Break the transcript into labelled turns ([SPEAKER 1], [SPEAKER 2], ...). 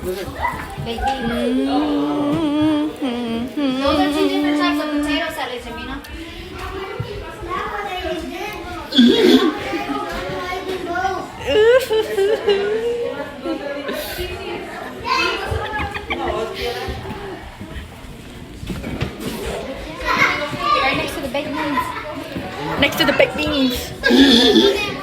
[SPEAKER 1] Baked beans. Those are two different types of potato salad, Jamina. Right next to the baked beans.
[SPEAKER 2] Next to the baked beans.